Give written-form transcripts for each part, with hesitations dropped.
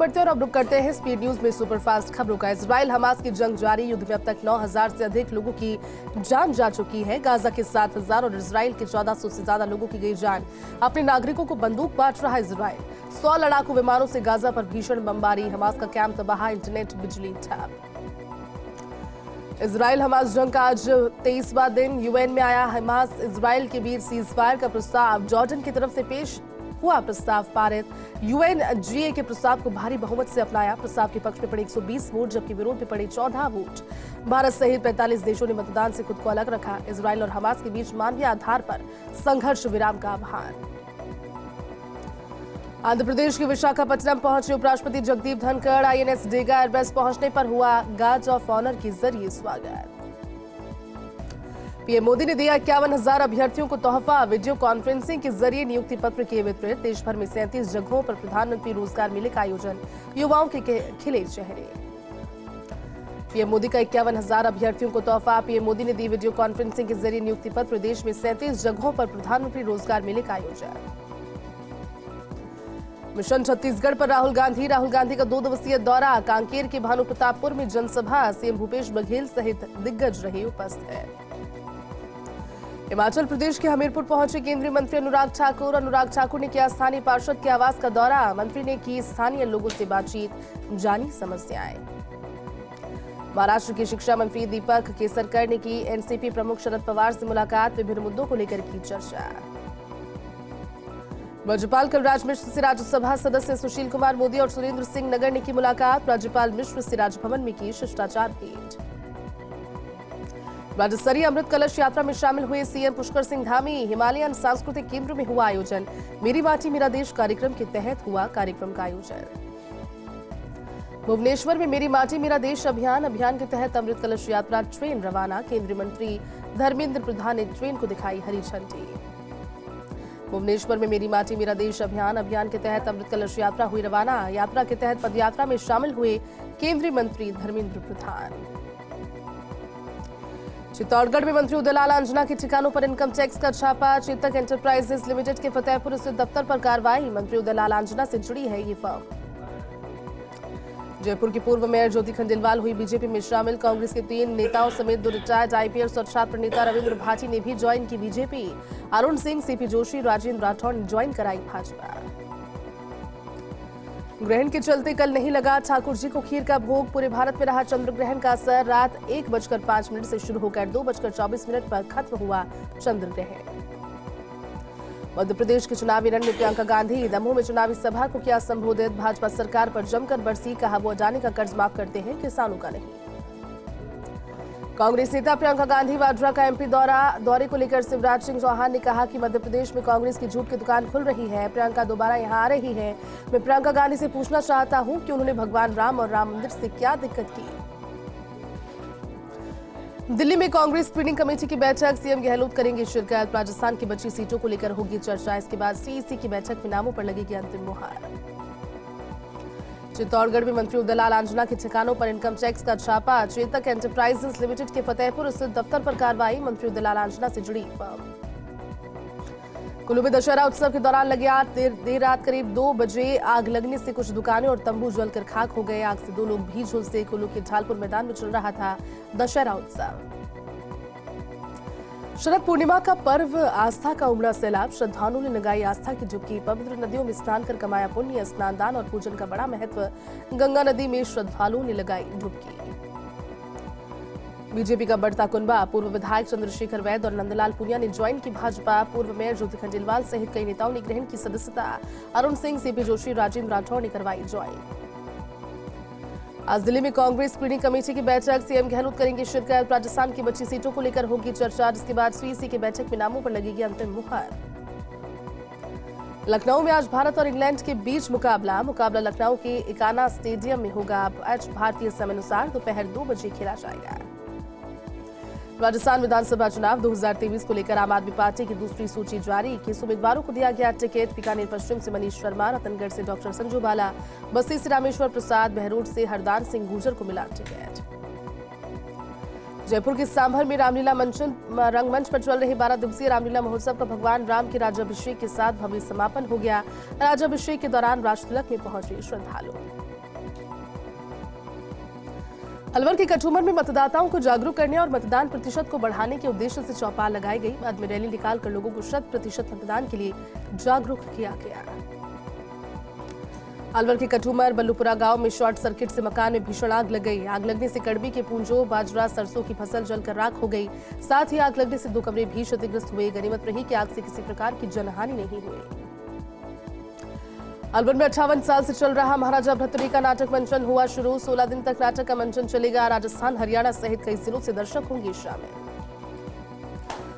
बढ़ते हैं और अब रुक करते हैं स्पीड न्यूज में सुपरफास्ट खबरों का। इजराइल हमास की जंग जारी, युद्ध में अब तक 9000 से अधिक लोगों की जान जा चुकी है। गाजा के 7000 और इजराइल के 1400 से ज्यादा लोगों की गई जान। अपने नागरिकों को बंदूक बांट रहा इजराइल। 100 लड़ाकू विमानों से गाजा पर भीषण बमबारी, हमास का कैंप तबाह, इंटरनेट बिजली ठप। इजराइल हमास जंग का आज 23वां दिन। यूएन में आया हमास इजराइल के बीच सीजफायर का प्रस्ताव, जॉर्डन की तरफ से पेश हुआ प्रस्ताव पारित। यूएनजीए के प्रस्ताव को भारी बहुमत से अपनाया। प्रस्ताव के पक्ष में पड़े 120 वोट, जबकि विरोध में पड़े 14 वोट। भारत सहित 45 देशों ने मतदान से खुद को अलग रखा। इजराइल और हमास के बीच मानवीय आधार पर संघर्ष विराम का आह्वान। आंध्र प्रदेश के विशाखापट्टनम पहुंचे उपराष्ट्रपति जगदीप धनखड़। आईएनएस डेगा एयरबेस पहुंचने पर हुआ गार्ड ऑफ ऑनर के जरिए स्वागत। पीएम मोदी ने दिया 51,000 अभ्यर्थियों को तोहफा, वीडियो कॉन्फ्रेंसिंग के जरिए नियुक्ति पत्र किए वितरित। देश भर में 37 जगहों पर प्रधानमंत्री रोजगार मेले का आयोजन, युवाओं के खिले चेहरे। पीएम मोदी का 51,000 अभ्यर्थियों को तोहफा, पीएम मोदी ने दी वीडियो कॉन्फ्रेंसिंग के जरिए नियुक्ति पत्र। देश में 37 जगहों पर प्रधानमंत्री रोजगार मेले का आयोजन। मिशन छत्तीसगढ़ पर राहुल गांधी का 2 दिवसीय दौरा। कांकेर के भानु प्रतापपुर में जनसभा, सीएम भूपेश बघेल सहित दिग्गज रहे उपस्थित। हिमाचल प्रदेश के हमीरपुर पहुंचे केंद्रीय मंत्री अनुराग ठाकुर। अनुराग ठाकुर ने किया स्थानीय पार्षद के आवास का दौरा। मंत्री ने की स्थानीय लोगों से बातचीत, जानी समस्याएं। महाराष्ट्र के शिक्षा मंत्री दीपक केसरकर ने की एनसीपी प्रमुख शरद पवार से मुलाकात, विभिन्न मुद्दों को लेकर की चर्चा। राज्यपाल कलराज मिश्र से राज्यसभा सदस्य सुशील कुमार मोदी और सुरेंद्र सिंह नगर ने की मुलाकात। राज्यपाल मिश्र से राजभवन में की शिष्टाचार भेंट। राज्य स्तरीय अमृत कलश यात्रा में शामिल हुए सीएम पुष्कर सिंह धामी। हिमालयन सांस्कृतिक केंद्र में हुआ आयोजन। मेरी माटी मेरा देश कार्यक्रम के तहत हुआ कार्यक्रम का आयोजन। भुवनेश्वर में मेरी माटी मेरा देश अभियान के तहत अमृत कलश यात्रा ट्रेन रवाना। केंद्रीय मंत्री धर्मेंद्र प्रधान ने ट्रेन को दिखाई हरी झंडी। भुवनेश्वर में मेरी माटी मेरा देश अभियान के तहत अमृत कलश यात्रा हुई रवाना। यात्रा के तहत पदयात्रा में शामिल हुए केंद्रीय मंत्री धर्मेंद्र प्रधान। चित्तौड़गढ़ में मंत्री उदयलाल आंजना के ठिकानों पर इनकम टैक्स का छापा। चेतक एंटरप्राइजेस लिमिटेड के फतेहपुर स्थित दफ्तर पर कार्रवाई। मंत्री उदयलाल आंजना से जुड़ी है ये फर्म। जयपुर की पूर्व मेयर ज्योति खंडेलवाल हुई बीजेपी में शामिल। कांग्रेस के 3 नेताओं समेत 2 रिटायर्ड आईपीएस और छात्र नेता रविंद्र भाटी ने भी ज्वाइन की बीजेपी। अरुण सिंह, सीपी जोशी, राजेंद्र राठौड़ ने ज्वाइन कराई भाजपा। ग्रहण के चलते कल नहीं लगा ठाकुर जी को खीर का भोग। पूरे भारत में रहा चंद्र ग्रहण का असर। रात 1:05 से शुरू होकर 2:24 पर खत्म हुआ चंद्र ग्रहण। मध्य प्रदेश के चुनावी रण में प्रियंका गांधी। दमोह में चुनावी सभा को किया संबोधित। भाजपा सरकार पर जमकर बरसी, कहा वो अडानी का कर्ज माफ करते हैं, किसानों का नहीं। कांग्रेस नेता प्रियंका गांधी वाड्रा का एमपी दौरे को लेकर शिवराज सिंह चौहान ने कहा कि मध्य प्रदेश में कांग्रेस की झूठ की दुकान खुल रही है। प्रियंका दोबारा यहां आ रही है। मैं प्रियंका गांधी से पूछना चाहता हूं कि उन्होंने भगवान राम और राम मंदिर से क्या दिक्कत की। दिल्ली में कांग्रेस स्क्रीनिंग कमेटी की बैठक, सीएम गहलोत करेंगे शिरकत। राजस्थान की बची सीटों को लेकर होगी चर्चा। इसके बाद सीईसी की बैठक में नामों पर लगेगी अंतिम मुहर। चित्तौड़गढ़ में मंत्री उदयलाल आंजना के ठिकानों पर इनकम टैक्स का छापा। चेतक एंटरप्राइजेस लिमिटेड के फतेहपुर स्थित दफ्तर पर कार्रवाई। मंत्री उदयलाल आंजना से जुड़ी फर्म। कुल्लू में दशहरा उत्सव के दौरान लगी आग। देर रात करीब 2 बजे आग लगने से कुछ दुकानें और तंबू जलकर खाक हो गए। आग से 2 लोग भी झुलसे। कुल्लू के ढालपुर मैदान में चल रहा था दशहरा उत्सव। शरद पूर्णिमा का पर्व, आस्था का उमड़ा सैलाब। श्रद्धालुओं ने लगाई आस्था की डुबकी। पवित्र नदियों में स्नान कर कमाया पुण्य। स्नान दान और पूजन का बड़ा महत्व। गंगा नदी में श्रद्धालुओं ने लगाई डुबकी। बीजेपी का बढ़ता कुनबा। पूर्व विधायक चंद्रशेखर वैद्य और नंदलाल पुनिया ने ज्वाइन की भाजपा। पूर्व मेयर ज्योति खंडेलवाल सहित कई नेताओं ने ग्रहण की सदस्यता। अरुण सिंह, सीपी जोशी, राजेंद्र राठौड़ ने करवाई ज्वाइन। आज दिल्ली में कांग्रेस स्क्रीनिंग कमेटी की बैठक, सीएम गहलोत करेंगे शिरकत। राजस्थान की बची सीटों को लेकर होगी चर्चा। जिसके बाद सीईसी की बैठक में नामों पर लगेगी अंतिम मुहर। लखनऊ में आज भारत और इंग्लैंड के बीच मुकाबला लखनऊ के इकाना स्टेडियम में होगा। आज भारतीय समय अनुसार दोपहर 2 बजे खेला जाएगा। राजस्थान विधानसभा चुनाव 2023 को लेकर आम आदमी पार्टी की दूसरी सूची जारी। 21 उम्मीदवारों को दिया गया टिकट। बीकानेर पश्चिम से मनीष शर्मा, रतनगढ़ से डॉक्टर संजू बाला, बस्ती से रामेश्वर प्रसाद, बहरोड से हरदान सिंह गुर्जर को मिला टिकट। जयपुर के सांभर में रामलीला रंगमंच पर चल रहे 12 दिवसीय रामलीला महोत्सव का भगवान राम के राज्याभिषेक के साथ भव्य समापन हो गया। राज्याभिषेक के दौरान राजतिलक में पहुंचे श्रद्धालु। अलवर के कठुमर में मतदाताओं को जागरूक करने और मतदान प्रतिशत को बढ़ाने के उद्देश्य से चौपाल लगाई गई। बाद में रैली निकालकर लोगों को 100% मतदान के लिए जागरूक किया गया। अलवर के कठुमर बल्लूपुरा गांव में शॉर्ट सर्किट से मकान में भीषण आग लग गई। आग लगने से कड़बी के पूंजों, बाजरा, सरसों की फसल जलकर राख हो गई। साथ ही आग लगने से 2 कमरे भी क्षतिग्रस्त हुए। गनीमत रही कि आग से किसी प्रकार की जनहानि नहीं हुई। अलवर में 58 साल से चल रहा महाराजा भर्तृहरि का नाटक मंचन हुआ शुरू। 16 दिन तक नाटक का मंचन चलेगा। राजस्थान, हरियाणा सहित कई जिलों से दर्शक होंगे शामिल।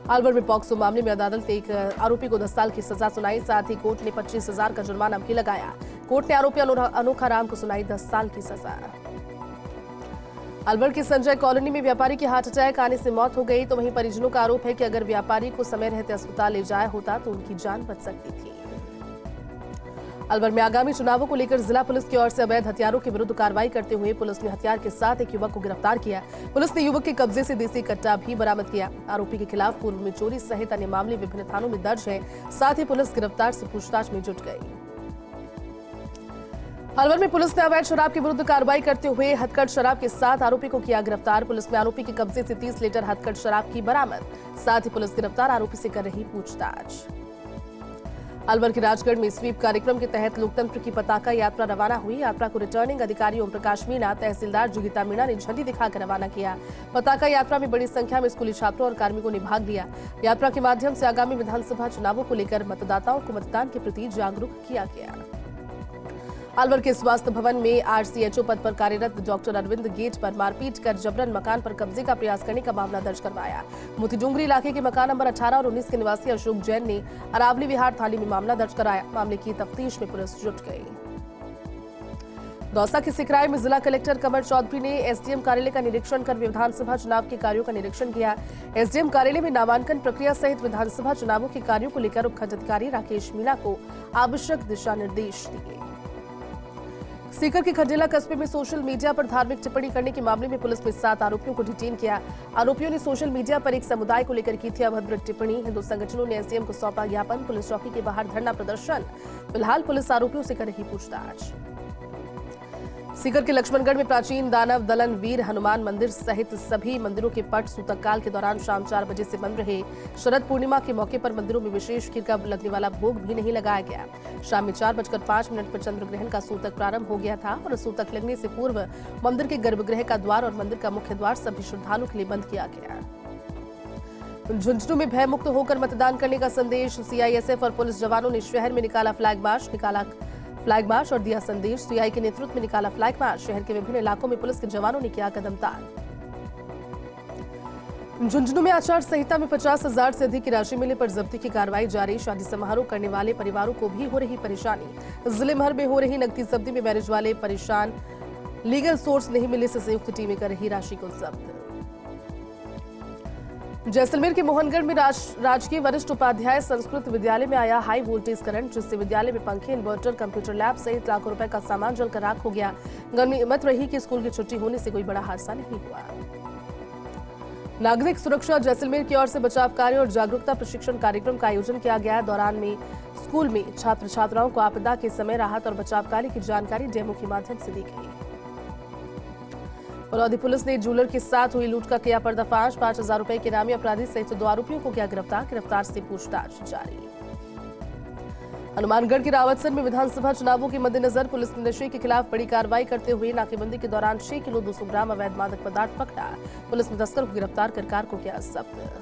अलवर में पॉक्सो मामले में अदालत ने एक आरोपी को 10 साल की सजा सुनाई। साथ ही कोर्ट ने 25,000 का जुर्माना भी लगाया। कोर्ट ने आरोपी अनोखा राम को सुनाई 10 साल की सजा। अलवर की संजय कॉलोनी में व्यापारी की हार्ट अटैक आने से मौत हो गई, तो वहीं परिजनों का आरोप है कि अगर व्यापारी को समय रहते अस्पताल ले जाया होता तो उनकी जान बच सकती थी। अलवर में आगामी चुनावों को लेकर जिला पुलिस की ओर से अवैध हथियारों के विरुद्ध कार्रवाई करते हुए पुलिस ने हथियार के साथ एक युवक को गिरफ्तार किया। पुलिस ने युवक के कब्जे से देसी कट्टा भी बरामद किया। आरोपी के खिलाफ पूर्व में चोरी सहित अन्य मामले विभिन्न थानों में दर्ज है। साथ ही पुलिस गिरफ्तार से पूछताछ में जुट गई। अलवर में पुलिस ने अवैध शराब के विरुद्ध कार्रवाई करते हुए हथकढ़ शराब के साथ आरोपी को किया गिरफ्तार। पुलिस ने आरोपी के कब्जे से 30 लीटर हथकढ़ शराब की बरामद। साथ ही पुलिस गिरफ्तार आरोपी से कर रही पूछताछ। अलवर के राजगढ़ में स्वीप कार्यक्रम के तहत लोकतंत्र की पताका यात्रा रवाना हुई। यात्रा को रिटर्निंग अधिकारी ओम प्रकाश मीणा, तहसीलदार जोगिता मीणा ने झंडी दिखाकर रवाना किया। पताका यात्रा में बड़ी संख्या में स्कूली छात्रों और कार्मिकों ने भाग लिया। यात्रा के माध्यम से आगामी विधानसभा चुनावों को लेकर मतदाताओं को मतदान के प्रति जागरूक किया गया। अलवर के स्वास्थ्य भवन में आरसीएचओ पद पर कार्यरत डॉक्टर अरविंद गेट पर मारपीट कर जबरन मकान पर कब्जे का प्रयास करने का मामला दर्ज करवाया। मोतीडूंगरी इलाके के मकान नंबर 18 और 19 के निवासी अशोक जैन ने अरावली विहार थाने में मामला दर्ज कराया। मामले की तफ्तीश में पुलिस जुट गई। दौसा के सिकराय में जिला कलेक्टर कमर चौधरी ने एसडीएम कार्यालय का निरीक्षण कर विधानसभा चुनाव के कार्यों का निरीक्षण किया। एसडीएम कार्यालय में नामांकन प्रक्रिया सहित विधानसभा चुनावों के कार्यों को लेकर उपखंड अधिकारी राकेश मीणा को आवश्यक दिशा निर्देश दिए। सीकर के खंडेला कस्बे में सोशल मीडिया पर धार्मिक टिप्पणी करने के मामले में पुलिस ने 7 आरोपियों को डिटेन किया। आरोपियों ने सोशल मीडिया पर एक समुदाय को लेकर की थी अभद्र टिप्पणी। हिंदू संगठनों ने एसडीएम को सौंपा ज्ञापन। पुलिस चौकी के बाहर धरना प्रदर्शन। फिलहाल पुलिस आरोपियों से कर रही पूछताछ। सीकर के लक्ष्मणगढ़ में प्राचीन दानव दलन वीर हनुमान मंदिर सहित सभी मंदिरों के पट सूतककाल के दौरान शाम 4 बजे से बंद रहे। शरद पूर्णिमा के मौके पर मंदिरों में विशेष खीर का लगने वाला भोग भी नहीं लगाया गया। शाम में 4:05 पर चंद्र ग्रहण का सूतक प्रारंभ हो गया था और सूतक लगने से पूर्व मंदिर के गर्भगृह का द्वार और मंदिर का मुख्य द्वार सभी श्रद्धालुओं के लिए बंद किया गया। झुंझुनू में भय मुक्त होकर मतदान करने का संदेश। सीआईएसएफ और पुलिस जवानों ने शहर में निकाला फ्लैग मार्च और दिया संदेश। सीआई के नेतृत्व में निकाला फ्लैग मार्च। शहर के विभिन्न इलाकों में पुलिस के जवानों ने किया कदम ताल। झुंझुनू में आचार संहिता में 50,000 से अधिक की राशि मिलने पर जब्ती की कार्रवाई जारी। शादी समारोह करने वाले परिवारों को भी हो रही परेशानी। जिले भर में हो रही नकदी जब्ती में मैरिज वाले परेशान। लीगल सोर्स नहीं मिलने से संयुक्त टीमें कर रही राशि को जब्त। जैसलमेर के मोहनगढ़ में राजकीय वरिष्ठ उपाध्याय संस्कृत विद्यालय में आया हाई वोल्टेज करंट, जिससे विद्यालय में पंखे, इन्वर्टर, कंप्यूटर लैब सहित लाखों रुपए का सामान जलकर राख हो गया। गनीमत रही कि स्कूल की छुट्टी होने से कोई बड़ा हादसा नहीं हुआ। नागरिक सुरक्षा जैसलमेर की ओर से बचाव कार्य और जागरूकता प्रशिक्षण कार्यक्रम का आयोजन किया गया। दौरान में स्कूल में छात्र छात्राओं को आपदा के समय राहत और बचाव कार्य की जानकारी डेमो के माध्यम से दी गई। फलौदी पुलिस ने ज्वेलर के साथ हुई लूट का किया पर्दाफाश। 5,000 रुपए के नामी अपराधी सहित 2 आरोपियों को किया गिरफ्तार से पूछताछ जारी। हनुमानगढ़ के रावतसर में विधानसभा चुनावों के मद्देनजर पुलिस ने नशे के खिलाफ बड़ी कार्रवाई करते हुए नाकेबंदी के दौरान 6 किलो 200 ग्राम अवैध मादक पदार्थ पकड़ा। पुलिस ने तस्कर को गिरफ्तार कर कार को किया जब्त।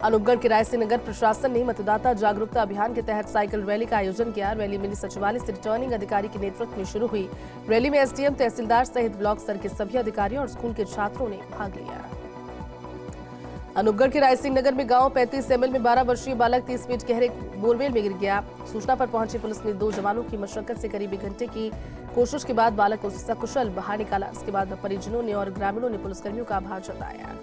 अनूपगढ़ के रायसिंह नगर प्रशासन ने मतदाता जागरूकता अभियान के तहत साइकिल रैली का आयोजन किया। रैली मिनी सचिवालय से रिटर्निंग अधिकारी के नेतृत्व में शुरू हुई। रैली में एसडीएम, तहसीलदार सहित ब्लॉक स्तर के सभी अधिकारियों और स्कूल के छात्रों ने भाग लिया। अनूपगढ़ के रायसिंह नगर में गांव 35 एमएल में 12 वर्षीय बालक 30 फीट गहरे बोरवेल में गिर गया। सूचना पर पहुंची पुलिस ने 2 जवानों की मशक्कत से करीब 1 घंटे की कोशिश के बाद बालक को सकुशल बाहर निकाला। इसके बाद परिजनों ने और ग्रामीणों ने पुलिसकर्मियों का आभार जताया।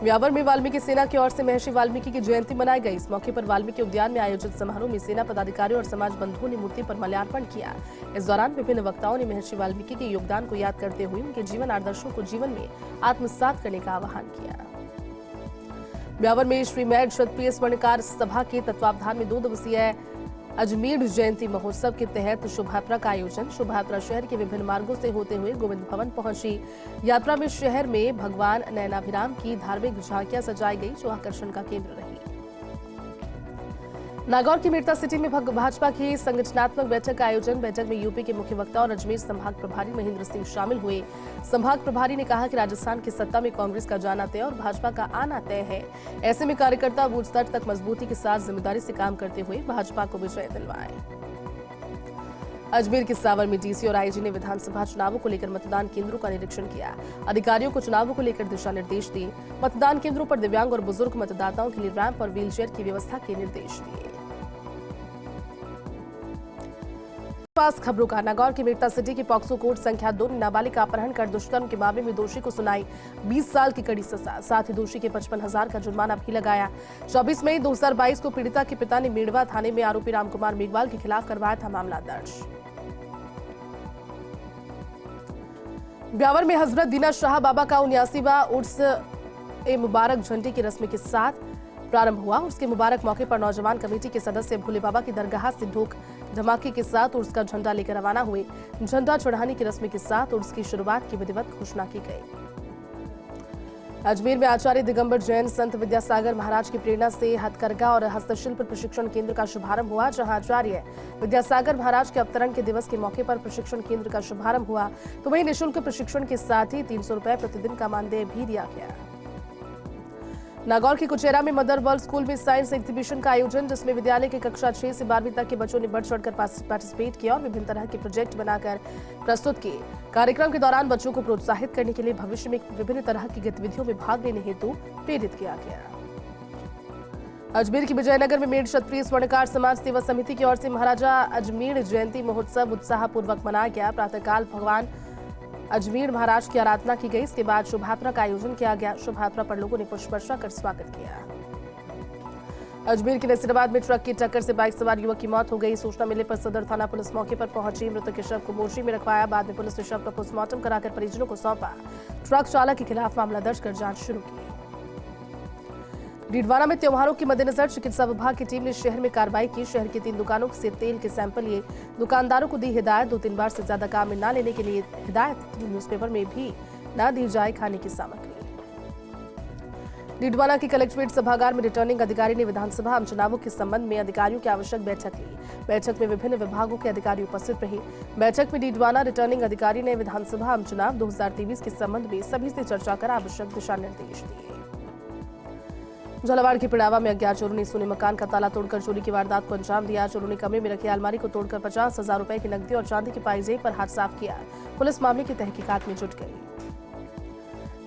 व्यावर में वाल्मीकि सेना की ओर से महर्षि वाल्मीकि की जयंती मनाई गई। इस मौके पर वाल्मीकि उद्यान में आयोजित समारोह में सेना पदाधिकारियों और समाज बंधुओं ने मूर्ति पर माल्यार्पण किया। इस दौरान विभिन्न वक्ताओं ने महर्षि वाल्मीकि के योगदान को याद करते हुए उनके जीवन आदर्शों को जीवन में आत्मसात करने का आह्वान किया। ब्यावर में श्री मैड क्षत्रिय स्वर्णकार सभा के तत्वावधान में 2 दिवसीय अजमेर जयंती महोत्सव के तहत शोभायात्रा का आयोजन। शोभायात्रा शहर के विभिन्न मार्गों से होते हुए गोविंद भवन पहुंची। यात्रा में शहर में भगवान नयनाभिराम की धार्मिक झांकियां सजाई गई, जो आकर्षण का केंद्र रही। नागौर की मेड़ता सिटी में भाजपा की संगठनात्मक बैठक का आयोजन। बैठक में यूपी के मुख्य वक्ता और अजमेर संभाग प्रभारी महेंद्र सिंह शामिल हुए। संभाग प्रभारी ने कहा कि राजस्थान की सत्ता में कांग्रेस का जाना तय और भाजपा का आना तय है। ऐसे में कार्यकर्ता बूथ स्तर तक मजबूती के साथ जिम्मेदारी से काम करते हुए भाजपा को विजय दिलवाए। अजमेर के सावर में डीसी और आईजी ने विधानसभा चुनावों को लेकर मतदान केंद्रों का निरीक्षण किया। अधिकारियों को चुनावों को लेकर दिशा निर्देश दिए। मतदान केंद्रों पर दिव्यांग और बुजुर्ग मतदाताओं के लिए रैंप और व्हीलचेयर की व्यवस्था के निर्देश दिए। पास खबरों का नागौर की मेड़ता सिटी की पॉक्सो कोर्ट संख्या 2 ने नाबालिग का अपहरण कर दुष्कर्म के मामले में दोषी को सुनाई 20 साल की कड़ी सजा। साथ ही दोषी के 55,000 का जुर्माना भी लगाया। 24 मई 2022 को पीड़िता के पिता ने मेड़वा थाने में आरोपी रामकुमार मेघवाल के खिलाफ करवाया था मामला दर्ज। ब्यावर में हजरत दीना शाह बाबा का 79वां उर्स ए मुबारक झंडे की रस्म के साथ प्रारंभ हुआ। उसके मुबारक मौके पर नौजवान कमेटी के सदस्य भोले बाबा की दरगाह से ढोक धमाके के साथ उर्स का झंडा लेकर रवाना हुए। झंडा चढ़ाने की रस्म के साथ उर्स की शुरुआत की विधिवत घोषणा की गई। अजमेर में आचार्य दिगंबर जैन संत विद्यासागर महाराज की प्रेरणा से हथकरघा और हस्तशिल्प प्रशिक्षण केंद्र का शुभारंभ हुआ, जहां आचार्य विद्यासागर महाराज के अवतरण के दिवस के मौके पर प्रशिक्षण केंद्र का शुभारंभ हुआ। तो वहीं निःशुल्क प्रशिक्षण के साथ ही 300 रुपए प्रतिदिन का मानदेय भी दिया गया। नागौर के कुचेरा में मदर वर्ल्ड स्कूल में साइंस एग्जीबिशन का आयोजन, जिसमें विद्यालय के कक्षा 6 से 12वीं तक के बच्चों ने बढ़ चढ़कर पार्टिसिपेट किया और विभिन्न तरह के प्रोजेक्ट बनाकर प्रस्तुत किए। कार्यक्रम के दौरान बच्चों को प्रोत्साहित करने के लिए भविष्य में विभिन्न तरह की गतिविधियों में भाग लेने हेतु प्रेरित किया गया। अजमेर की विजयनगर में मेड़ क्षत्रिय स्वर्णकार समाज सेवा समिति की ओर से महाराजा अजमेर जयंती महोत्सव उत्साहपूर्वक मनाया गया। प्रातःकाल भगवान अजमेर महाराज की आराधना की गई। इसके बाद शोभायात्रा का आयोजन किया गया। शोभायात्रा पर लोगों ने पुष्प वर्षा कर स्वागत किया। अजमेर के नसीराबाद में ट्रक की टक्कर से बाइक सवार युवक की मौत हो गई। सूचना मिलने पर सदर थाना पुलिस मौके पर पहुंची। मृतक के शव को मोर्चे में रखवाया। बाद में पुलिस ने शव का पोस्टमार्टम कराकर परिजनों को सौंपा। ट्रक चालक के खिलाफ मामला दर्ज कर जांच शुरू की। डीडवाना में त्योहारों के मद्देनजर चिकित्सा विभाग की टीम ने शहर में कार्रवाई की। शहर की 3 दुकानों से तेल के सैंपल लिए। दुकानदारों को दी हिदायत 2-3 बार से ज्यादा काम में न लेने के लिए हिदायत। न्यूज़पेपर में भी न दी जाए खाने की सामग्री। डीडवाना के कलेक्ट्रेट सभागार में रिटर्निंग अधिकारी ने विधानसभा आम चुनावों के संबंध में अधिकारियों की आवश्यक बैठक ली। बैठक में विभिन्न विभागों के अधिकारी उपस्थित रहे। बैठक में डीडवाना रिटर्निंग अधिकारी ने विधानसभा आम चुनाव 2023 के संबंध में सभी से चर्चा कर आवश्यक दिशा निर्देश दिए। झालावाड़ के पिड़ावा में अज्ञात चोरों ने सोने मकान का ताला तोड़कर चोरी की वारदात को अंजाम दिया। चोरों ने कमरे में रखी अलमारी को तोड़कर 50,000 रुपए की नकदी और चांदी की पाई जेब पर हाथ साफ किया। पुलिस मामले की तहकीकात में जुट गई।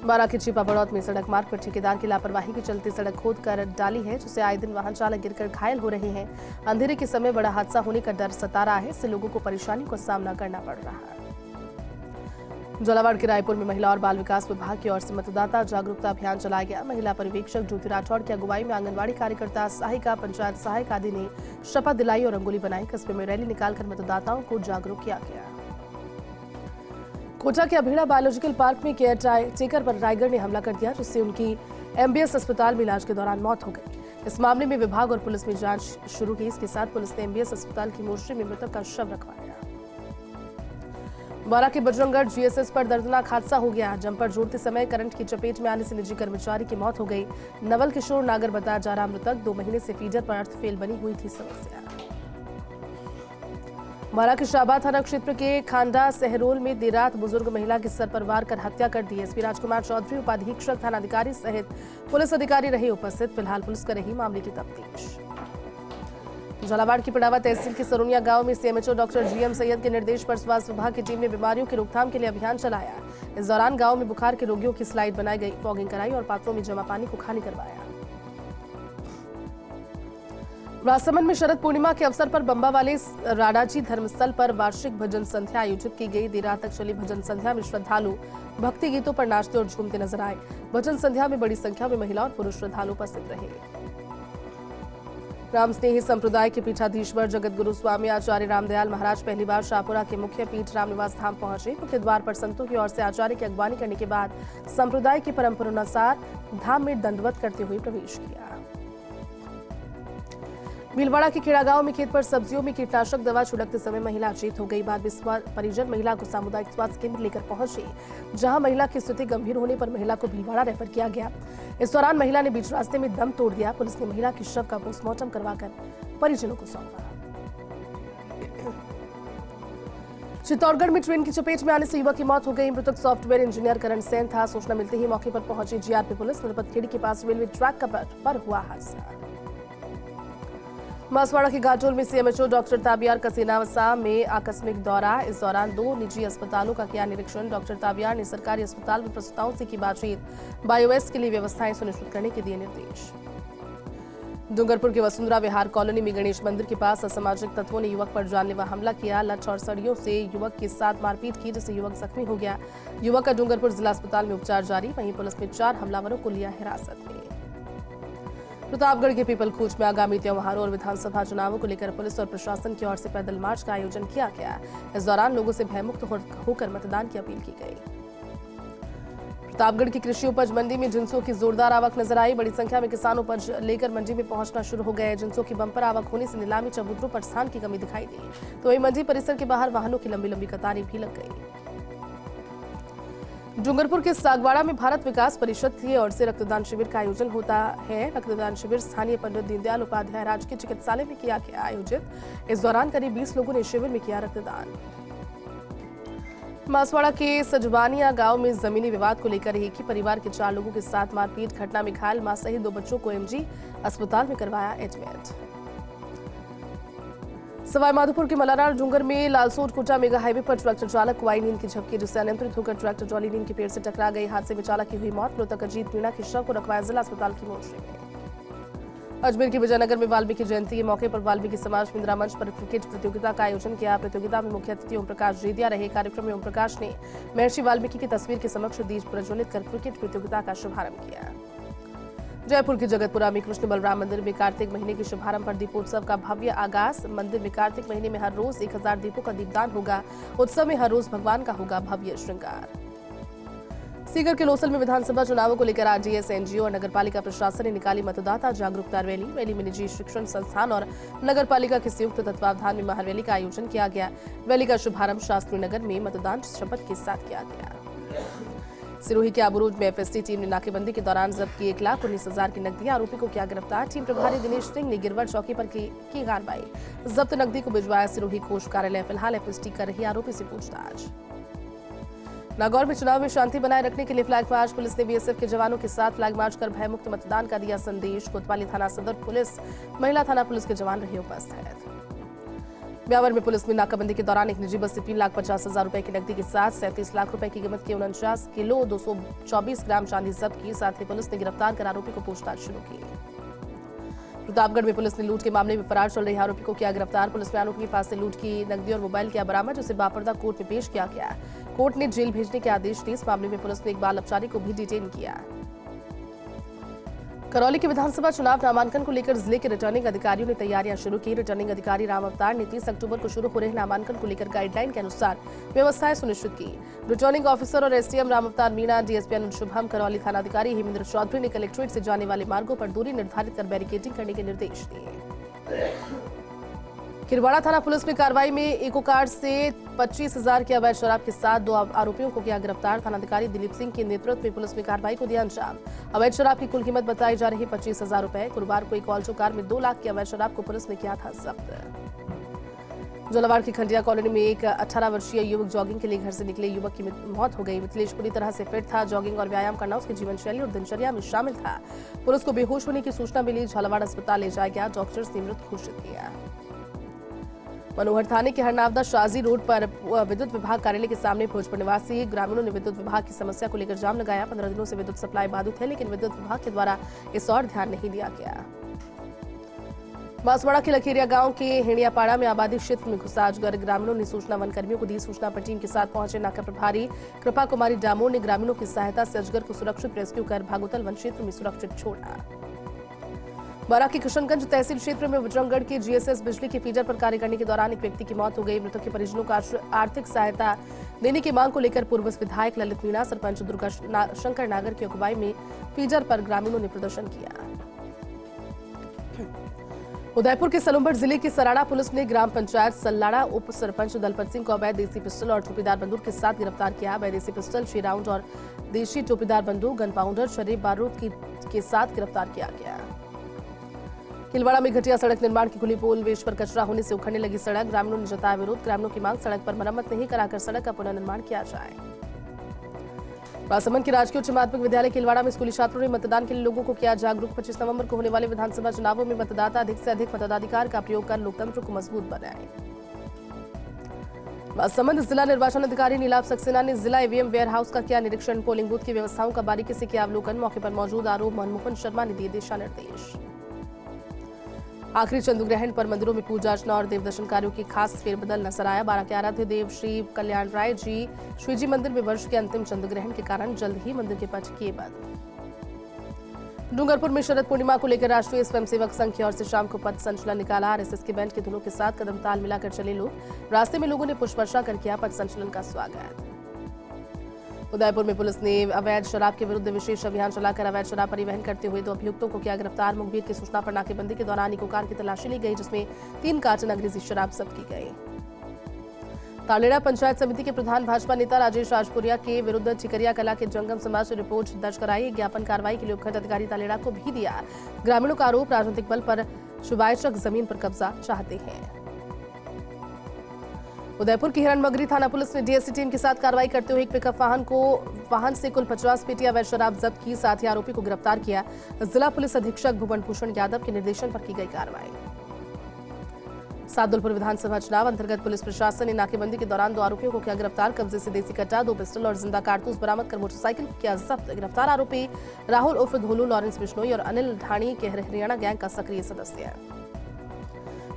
बारां के छिपा बड़ौत में सड़क मार्ग पर ठेकेदार की लापरवाही के चलते सड़क खोद कर डाली है, जिससे आए दिन वाहन चालक गिरकर घायल हो रहे हैं। अंधेरे के समय बड़ा हादसा होने का डर सता रहा है। इससे लोगों को परेशानी का सामना करना पड़ रहा है। झालावाड़ के रायपुर में महिला और बाल विकास विभाग की ओर से मतदाता जागरूकता अभियान चलाया गया। महिला पर्यवेक्षक ज्योति राठौड़ की अगुवाई में आंगनबाड़ी कार्यकर्ता, सहायिका, पंचायत सहायक आदि ने शपथ दिलाई और रंगोली बनाई। कस्बे में रैली निकालकर मतदाताओं को जागरूक किया गया। कोटा के अभेड़ा बायोलॉजिकल पार्क में केयरटेकर पर टाइगर ने हमला कर दिया, जिससे उनकी एमबीएस अस्पताल में इलाज के दौरान मौत हो गई। इस मामले में विभाग और पुलिस ने जांच शुरू की। इसके साथ पुलिस ने एमबीएस अस्पताल की मोर्चरी में मृतक का शव रखवाया। बारां के बजरंगगढ़ जीएसएस पर दर्दनाक हादसा हो गया। जंपर जोड़ते समय करंट की चपेट में आने से निजी कर्मचारी की मौत हो गई। नवल किशोर नागर बताया जा रहा मृतक 2 महीने से फीडर पर अर्थ फेल बनी हुई थी समस्या। बारां के शाहबाद थाना क्षेत्र के खांडा सहरोल में देर रात बुजुर्ग महिला के सर पर वार कर हत्या कर दी। एसपी राजकुमार चौधरी, उपाधीक्षक थानाधिकारी सहित पुलिस अधिकारी रहे उपस्थित। फिलहाल पुलिस कर रही मामले की तफ्तीश। झालावाड़ की पिड़ावा तहसील के सरोनिया गांव में सीएमएचओ डॉक्टर जीएम सैयद के निर्देश पर स्वास्थ्य विभाग की टीम ने बीमारियों की रोकथाम के लिए अभियान चलाया। इस दौरान गांव में बुखार के रोगियों की स्लाइड बनाई गई, फॉगिंग कराई और पात्रों में जमा पानी को खाली करवाया। राजसमंद में शरद पूर्णिमा के अवसर पर बंबा वाले राडाजी धर्मस्थल पर वार्षिक भजन संध्या आयोजित की गई। देर रात तक चली भजन संध्या में श्रद्धालु भक्ति गीतों पर नाचते और झूमते नजर आए। भजन संध्या में बड़ी संख्या में महिला और पुरुष श्रद्धालु उपस्थित रहे। राम स्नेही संप्रदाय के पीठाधीश्वर जगत गुरु स्वामी आचार्य रामदयाल महाराज पहली बार शाहपुरा के मुख्य पीठ रामनिवास धाम पहुंचे। मुख्य द्वार पर संतों की ओर से आचार्य की अगवानी करने के बाद संप्रदाय की परंपरा अनुसार धाम में दंडवत करते हुए प्रवेश किया। भीलवाड़ा के खेड़ा गांव में खेत पर सब्जियों में कीटनाशक दवा छिड़कते समय महिला चेत हो गई। बाद में परिजन महिला को सामुदायिक स्वास्थ्य केंद्र लेकर पहुंचे, जहां महिला की स्थिति गंभीर होने पर महिला को भीलवाड़ा रेफर किया गया। इस दौरान महिला ने बीच रास्ते में दम तोड़ दिया। पुलिस ने महिला के शव का पोस्टमार्टम करवाकर परिजनों को सौंपा। चित्तौड़गढ़ में ट्रेन की चपेट में आने से युवक की मौत हो गई। मृतक सॉफ्टवेयर इंजीनियर करण सेन था। सूचना मिलते ही मौके पर पहुंची जीआरपी पुलिस। नरपतखेड़ी के पास रेलवे ट्रैक पर हुआ हादसा। बांसवाड़ा के घाटोल में सीएमएचओ डॉक्टर ताबियार का सेनावसा में आकस्मिक दौरा। इस दौरान 2 निजी अस्पतालों का किया निरीक्षण। डॉक्टर ताबियार ने सरकारी अस्पताल में प्रसूताओं से की बातचीत। बायोवेस्ट के लिए व्यवस्थाएं सुनिश्चित करने के दिए निर्देश। डूंगरपुर के वसुंधरा विहार कॉलोनी में गणेश मंदिर के पास असामाजिक तत्वों ने युवक पर जानलेवा हमला किया। लठ और सड़ियों से युवक के साथ मारपीट की, जिससे युवक जख्मी हो गया। युवक का डूंगरपुर जिला अस्पताल में उपचार जारी। वहीं पुलिस ने 4 हमलावरों को लिया हिरासत में। प्रतापगढ़ के पीपलखूच में आगामी त्योहारों और विधानसभा चुनावों को लेकर पुलिस और प्रशासन की ओर से पैदल मार्च का आयोजन किया गया। इस दौरान लोगों से भयमुक्त होकर मतदान की अपील की गई। प्रतापगढ़ की कृषि उपज मंडी में जिंसों की जोरदार आवक नजर आई। बड़ी संख्या में किसान उपज लेकर मंडी में पहुंचना शुरू हो गए। जिंसों की बंपर आवक होने से नीलामी चबूतरों पर स्थान की कमी दिखाई दी, तो वहीं मंडी परिसर के बाहर वाहनों की लंबी लंबी कतारें भी लग गई। डूंगरपुर के सागवाड़ा में भारत विकास परिषद की ओर से रक्तदान शिविर का आयोजन होता है। रक्तदान शिविर स्थानीय पंडित दीनदयाल उपाध्याय राजकीय चिकित्सालय में किया गया आयोजित। इस दौरान करीब 20 लोगों ने शिविर में किया रक्तदान। बांसवाड़ा के सजवानिया गांव में जमीनी विवाद को लेकर एक ही परिवार के 4 लोगों के साथ मारपीट। घटना में घायल मां सहित 2 बच्चों को एमजी अस्पताल में करवाया एडमिट। सवाईमाधोपुर के मलारार डूंगर में लालसोट कोटा मेगा हाईवे पर ट्रैक्टर चालक को आई नींद की झपकी, जिससे अनियंत्रित होकर ट्रैक्टर ट्रॉली नींद के पेड़ से टकरा गई। हादसे में चालक की हुई मौत। मृतक अजीत मीणा के शव को रखवाया जिला अस्पताल की मोर्चरी में। अजमेर के विजयनगर में वाल्मीकि जयंती के मौके पर वाल्मीकि समाज इंदिरा मंच पर क्रिकेट प्रतियोगिता का आयोजन किया। प्रतियोगिता में मुख्य अतिथि ओम प्रकाश जेदिया रहे। कार्यक्रम में ओम प्रकाश ने महर्षि वाल्मीकि की तस्वीर के समक्ष दीप प्रज्वलित कर क्रिकेट प्रतियोगिता का शुभारंभ किया। जयपुर के जगतपुरा में कृष्ण बलराम मंदिर में कार्तिक महीने के शुभारंभ पर दीपोत्सव का भव्य आगाज। मंदिर में कार्तिक महीने में हर रोज 1000 दीपों का दीपदान होगा। उत्सव में हर रोज भगवान का होगा भव्य श्रृंगार। सीकर के लोसल में विधानसभा चुनावों को लेकर आरडीएस, एनजीओ और नगरपालिका प्रशासन ने निकाली मतदाता जागरूकता रैली। रैली में निजी शिक्षण संस्थान और नगरपालिका के संयुक्त तत्वावधान में महारैली का आयोजन किया गया। रैली का शुभारंभ शास्त्री नगर में मतदान शपथ के साथ किया गया। सिरोही के आबूरोड में एफएसटी टीम ने नाकेबंदी के दौरान जब्त की 1,19,000 की नकदी। आरोपी को किया गिरफ्तार। टीम प्रभारी दिनेश सिंह ने गिरवट चौकी पर की कार्रवाई। जब्त नकदी को भिजवाया सिरोही कोष कार्यालय। फिलहाल एफएसटी कर रही आरोपी से पूछताछ। नागौर में चुनाव में शांति बनाए रखने के लिए फ्लैग मार्च। पुलिस ने बीएसएफ के जवानों के साथ फ्लैग मार्च कर भयमुक्त मतदान का दिया संदेश। कोतवाली थाना सदर पुलिस, महिला थाना पुलिस के जवान रहे उपस्थित। ब्यावर में पुलिस ने नाकाबंदी के दौरान एक निजी बस से 3,50,000 रुपए की नकदी के साथ 37 लाख रुपए की कीमत के 49 किलो 224 ग्राम चांदी जब्त की। साथ ही पुलिस ने गिरफ्तार कर आरोपी को पूछताछ शुरू की। प्रतापगढ़ में पुलिस ने लूट के मामले में फरार चल रहे आरोपी को किया गिरफ्तार। पुलिस ने आरोपी के पास से लूट की नकदी और मोबाइल किया बरामद, जिसे बापरदा कोर्ट में पेश किया गया। कोर्ट ने जेल भेजने के आदेश दिए। इस मामले में पुलिस ने एक बाल अपचारी को भी डिटेन किया। करौली के विधानसभा चुनाव नामांकन को लेकर जिले के रिटर्निंग अधिकारियों ने तैयारियां शुरू की। रिटर्निंग अधिकारी राम अवतार ने 30 अक्टूबर को शुरू हो रहे नामांकन को लेकर गाइडलाइन के अनुसार व्यवस्थाएं सुनिश्चित की। रिटर्निंग ऑफिसर और एसडीएम राम अवतार मीणा, डीएसपी अनुज शुभम, करौली थानाधिकारी हेमेंद्र चौधरी ने कलेक्ट्रेट से जाने वाले मार्गों पर दूरी निर्धारित कर बैरिकेडिंग करने के निर्देश दिए। खिरवाड़ा थाना पुलिस में कार्रवाई में इकोकार से 25,000 की अवैध शराब के साथ 2 आरोपियों को किया गिरफ्तार। थानाधिकारी दिलीप सिंह के नेतृत्व में पुलिस ने कार्रवाई को दिया अंजाम। अवैध शराब की कुल कीमत बताई जा रही 25,000 रुपए। गुरुवार को एक ऑल्टो कार में 2 लाख की अवैध शराब को पुलिस ने किया था जब्त। झालावाड़ की खंडिया कॉलोनी में एक 18 वर्षीय युवक जॉगिंग के लिए घर से निकले युवक की मौत हो गई। मिथिलेश पूरी तरह से फिट था। जॉगिंग और व्यायाम करना उसकी जीवन शैली और दिनचर्या में शामिल था। पुलिस को बेहोश होने की सूचना मिली। झालावाड़ अस्पताल ले जाया गया। डॉक्टर्स ने मृत घोषित किया। मनोहर थाने के हरनावदा शाजी रोड पर विद्युत विभाग कार्यालय के सामने भोजपुर निवासी ग्रामीणों ने विद्युत विभाग की समस्या को लेकर जाम लगाया। 15 दिनों से विद्युत सप्लाई बाधित है, लेकिन विद्युत विभाग के द्वारा इस और ध्यान नहीं दिया गया। बांसवाड़ा के लखेरिया गांव के हेड़ियापाड़ा में आबादी क्षेत्र में घुसा अजगर। ग्रामीणों ने सूचना वन कर्मियों को दी। सूचना पर टीम के साथ पहुंचे नाका प्रभारी कृपा कुमारी डामोर ने ग्रामीणों की सहायता से अजगर को सुरक्षित रेस्क्यू कर भागोतल वन क्षेत्र में सुरक्षित छोड़ा। बारां के किशनगंज तहसील क्षेत्र में बजरंगगढ़ के जीएसएस बिजली के फीडर पर कार्य करने के दौरान एक व्यक्ति की मौत हो गई। मृतक के परिजनों को आर्थिक सहायता देने की मांग को लेकर पूर्व विधायक ललित मीणा, सरपंच दुर्गा शंकर नागर की अगुवाई में फीडर पर ग्रामीणों ने प्रदर्शन किया। उदयपुर के सलूंबर जिले की सराड़ा पुलिस ने ग्राम पंचायत सल्लाड़ा उप सरपंच दलपत सिंह को अवैध देसी पिस्टल और टोपीदार बंदूक के साथ गिरफ्तार किया। अवैध देसी पिस्टल, 6 राउंड और देशी टोपीदार बंदूक, गन पाउडर, शरीफ बारूद के साथ गिरफ्तार किया गया। खिलवाड़ा में घटिया सड़क निर्माण की खुली पोल वेश पर कचरा होने से उखड़ने लगी सड़क। ग्रामीणों ने जताया विरोध। ग्रामीणों की मांग सड़क पर मरम्मत नहीं कराकर सड़क का पुनर्निर्माण किया जाए। राजसमंद के राजकीय उच्च माध्यमिक विद्यालय खिलवाड़ा में स्कूली छात्रों ने मतदान के लिए लोगों को किया जागरूक। 25 नवंबर को होने वाले विधानसभा चुनावों में मतदाता अधिक से अधिक मताधिकार का प्रयोग कर लोकतंत्र को मजबूत बनाए। राजसमंद जिला निर्वाचन अधिकारी नीलाभ सक्सेना ने जिला ईवीएम वेयर हाउस का किया निरीक्षण। पोलिंग बूथ की व्यवस्थाओं का बारीकी से किया अवलोकन। मौके पर मौजूद आरओ मनमोहन शर्मा ने दिए दिशा निर्देश। आखिरी चंद्रग्रहण पर मंदिरों में पूजा अर्चना और देवदर्शन कार्यों की खास फेरबदल नजर आया। बारां के आराध्य देव श्री कल्याण राय जी श्रीजी मंदिर में वर्ष के अंतिम चंद्रग्रहण के कारण जल्द ही मंदिर के पट किए बंद। डूंगरपुर में शरद पूर्णिमा को लेकर राष्ट्रीय स्वयंसेवक संघ की ओर से शाम को पथ संचलन निकाला। आरएसएस के बैंड के धुनों के साथ कदम ताल मिलाकर चले लोग। रास्ते में लोगों ने पुष्प वर्षा कर किया पथ संचलन का स्वागत। उदयपुर में पुलिस ने अवैध शराब के विरुद्ध विशेष अभियान चलाकर अवैध शराब परिवहन करते हुए 2 अभियुक्तों को किया गिरफ्तार। मुखबिर की सूचना पर नाकेबंदी के दौरान इको कार की तलाशी ली गई, जिसमें 3 कार्टन अंग्रेजी शराब जब्त की गई। तालेड़ा पंचायत समिति के प्रधान भाजपा नेता राजेश राजपुरिया के विरुद्ध चिकरिया कला के जंगम समाज से रिपोर्ट दर्ज कराई। ज्ञापन कार्रवाई के लिए उपखंड अधिकारी तालेड़ा को भी दिया। ग्रामीणों का आरोप राजनीतिक बल पर शुभायचक जमीन पर कब्जा चाहते हैं। उदयपुर की हिरणमगरी थाना पुलिस ने डीएससी टीम के साथ कार्रवाई करते हुए एक पिकअप वाहन से कुल 50 पेटी अवैध शराब जब्त की। साथ ही आरोपी को गिरफ्तार किया। जिला पुलिस अधीक्षक भुवन भूषण यादव के निर्देशन पर की गई कार्रवाई। सादुलपुर विधानसभा चुनाव अंतर्गत पुलिस प्रशासन ने नाकेबंदी के दौरान 2 आरोपियों को किया गिरफ्तार। कब्जे से देसी कट्टा, 2 पिस्टल और जिंदा कारतूस बरामद कर मोटरसाइकिल किया जब्त। गिरफ्तार आरोपी राहुल उर्फ धोलू, लॉरेंस बिश्नोई और अनिल ढाणी के हरियाणा गैंग का सक्रिय सदस्य है।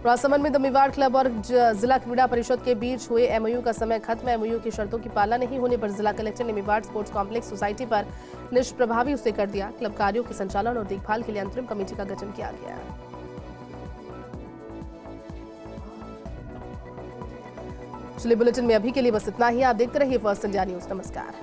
राजसमंद में द मेवाड़ क्लब और जिला क्रीड़ा परिषद के बीच हुए एमओयू का समय खत्म। एमओयू की शर्तों की पालना नहीं होने पर जिला कलेक्टर ने मेवाड़ स्पोर्ट्स कॉम्प्लेक्स सोसाइटी पर निष्प्रभावी उसे कर दिया। क्लब कार्यों के संचालन और देखभाल के लिए अंतरिम कमेटी का गठन किया गया। चलिए बुलेटिन में अभी के लिए बस इतना ही। आप देखते रहिए फर्स्ट इंडिया न्यूज। नमस्कार।